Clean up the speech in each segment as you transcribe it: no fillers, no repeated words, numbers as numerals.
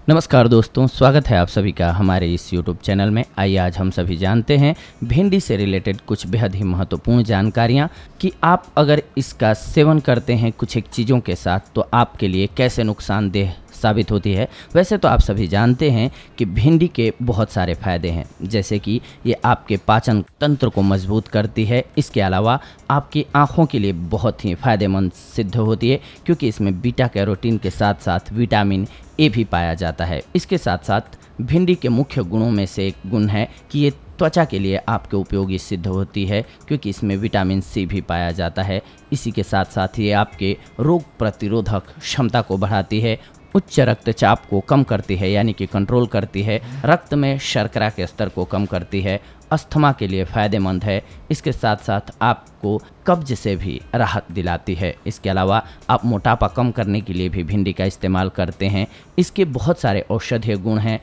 नमस्कार दोस्तों, स्वागत है आप सभी का हमारे इस YouTube चैनल में। आइए आज हम सभी जानते हैं भिंडी से रिलेटेड कुछ बेहद ही महत्वपूर्ण जानकारियां कि आप अगर इसका सेवन करते हैं कुछ एक चीज़ों के साथ तो आपके लिए कैसे नुकसानदेह साबित होती है। वैसे तो आप सभी जानते हैं कि भिंडी के बहुत सारे फ़ायदे हैं, जैसे कि ये आपके पाचन तंत्र को मजबूत करती है। इसके अलावा आपकी आँखों के लिए बहुत ही फ़ायदेमंद सिद्ध होती है, क्योंकि इसमें बीटा कैरोटीन के साथ साथ विटामिन ए भी पाया जाता है। इसके साथ साथ भिंडी के मुख्य गुणों में से एक गुण है कि ये त्वचा के लिए आपके उपयोगी सिद्ध होती है, क्योंकि इसमें विटामिन सी भी पाया जाता है। इसी के साथ साथ ये आपके रोग प्रतिरोधक क्षमता को बढ़ाती है, उच्च रक्तचाप को कम करती है यानी कि कंट्रोल करती है, रक्त में शर्करा के स्तर को कम करती है, अस्थमा के लिए फ़ायदेमंद है। इसके साथ साथ आपको कब्ज से भी राहत दिलाती है। इसके अलावा आप मोटापा कम करने के लिए भी भिंडी का इस्तेमाल करते हैं। इसके बहुत सारे औषधीय गुण हैं,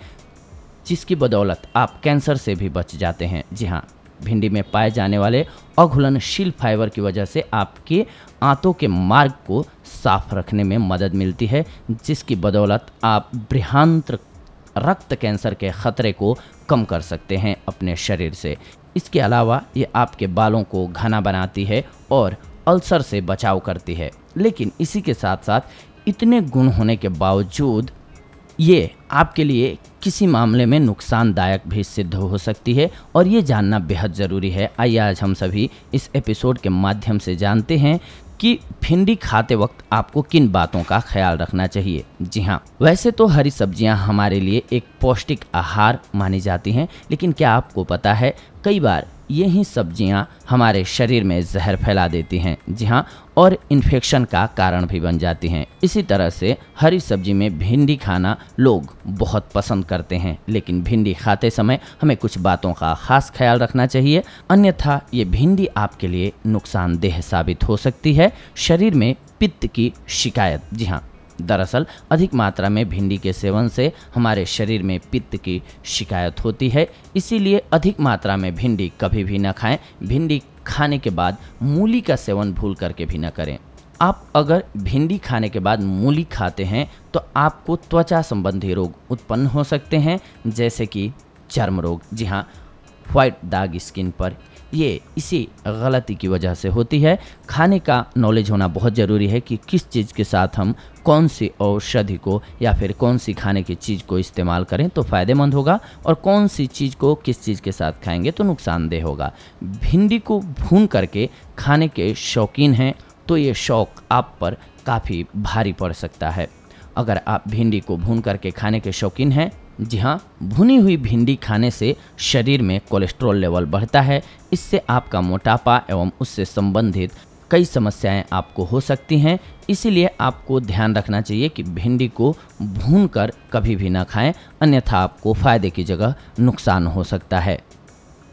जिसकी बदौलत आप कैंसर से भी बच जाते हैं। जी हाँ, भिंडी में पाए जाने वाले अघुलनशील फाइबर की वजह से आपके आंतों के मार्ग को साफ रखने में मदद मिलती है, जिसकी बदौलत आप बृहंत्र रक्त कैंसर के खतरे को कम कर सकते हैं अपने शरीर से। इसके अलावा ये आपके बालों को घना बनाती है और अल्सर से बचाव करती है। लेकिन इसी के साथ साथ इतने गुण होने के बावजूद ये आपके लिए किसी मामले में नुकसानदायक भी सिद्ध हो सकती है, और ये जानना बेहद ज़रूरी है। आइए आज हम सभी इस एपिसोड के माध्यम से जानते हैं कि भिंडी खाते वक्त आपको किन बातों का ख्याल रखना चाहिए। जी हाँ, वैसे तो हरी सब्जियां हमारे लिए एक पौष्टिक आहार मानी जाती हैं, लेकिन क्या आपको पता है कई बार यही सब्जियां हमारे शरीर में जहर फैला देती हैं। जी हाँ, और इन्फेक्शन का कारण भी बन जाती हैं। इसी तरह से हरी सब्जी में भिंडी खाना लोग बहुत पसंद करते हैं, लेकिन भिंडी खाते समय हमें कुछ बातों का खास ख्याल रखना चाहिए, अन्यथा ये भिंडी आपके लिए नुकसानदेह साबित हो सकती है। शरीर में पित्त की शिकायत। जी हाँ, दरअसल अधिक मात्रा में भिंडी के सेवन से हमारे शरीर में पित्त की शिकायत होती है, इसीलिए अधिक मात्रा में भिंडी कभी भी न खाएं। भिंडी खाने के बाद मूली का सेवन भूल करके भी न करें। आप अगर भिंडी खाने के बाद मूली खाते हैं तो आपको त्वचा संबंधी रोग उत्पन्न हो सकते हैं, जैसे कि चर्म रोग। जी हाँ, वाइट दाग स्किन पर ये इसी गलती की वजह से होती है। खाने का नॉलेज होना बहुत ज़रूरी है कि किस चीज़ के साथ हम कौन सी औषधि को या फिर कौन सी खाने की चीज़ को इस्तेमाल करें तो फ़ायदेमंद होगा, और कौन सी चीज़ को किस चीज़ के साथ खाएंगे तो नुकसानदेह होगा। भिंडी को भून करके खाने के शौकीन हैं तो ये शौक़ आप पर काफ़ी भारी पड़ सकता है। अगर आप भिंडी को भून करके खाने के शौकीन हैं, जी हाँ, भुनी हुई भिंडी खाने से शरीर में कोलेस्ट्रॉल लेवल बढ़ता है। इससे आपका मोटापा एवं उससे संबंधित कई समस्याएं आपको हो सकती हैं। इसीलिए आपको ध्यान रखना चाहिए कि भिंडी को भूनकर कभी भी ना खाएं, अन्यथा आपको फ़ायदे की जगह नुकसान हो सकता है।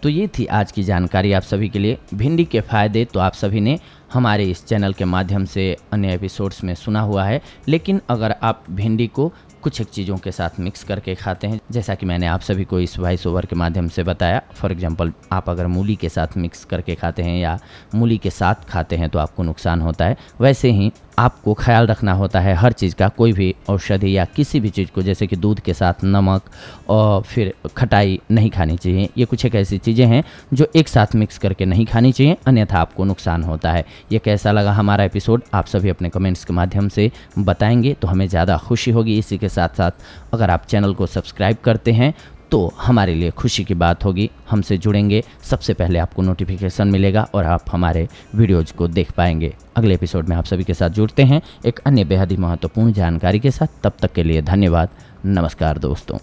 तो ये थी आज की जानकारी आप सभी के लिए। भिंडी के फ़ायदे तो आप सभी ने हमारे इस चैनल के माध्यम से अन्य एपिसोड्स में सुना हुआ है, लेकिन अगर आप भिंडी को कुछ एक चीज़ों के साथ मिक्स करके खाते हैं, जैसा कि मैंने आप सभी को इस वॉइस ओवर के माध्यम से बताया, फॉर एग्जांपल आप अगर मूली के साथ मिक्स करके खाते हैं या मूली के साथ खाते हैं तो आपको नुकसान होता है। वैसे ही आपको ख्याल रखना होता है हर चीज़ का। कोई भी औषधि या किसी भी चीज़ को, जैसे कि दूध के साथ नमक और फिर खटाई नहीं खानी चाहिए। ये कुछ एक ऐसी चीज़ें हैं जो एक साथ मिक्स करके नहीं खानी चाहिए, अन्यथा आपको नुकसान होता है। ये कैसा लगा हमारा एपिसोड आप सभी अपने कमेंट्स के माध्यम से बताएंगे तो हमें ज़्यादा खुशी होगी। इसी के साथ साथ अगर आप चैनल को सब्सक्राइब करते हैं तो हमारे लिए खुशी की बात होगी। हमसे जुड़ेंगे, सबसे पहले आपको नोटिफिकेशन मिलेगा और आप हमारे वीडियोज़ को देख पाएंगे। अगले एपिसोड में आप सभी के साथ जुड़ते हैं एक अन्य बेहद ही महत्वपूर्ण जानकारी के साथ। तब तक के लिए धन्यवाद। नमस्कार दोस्तों।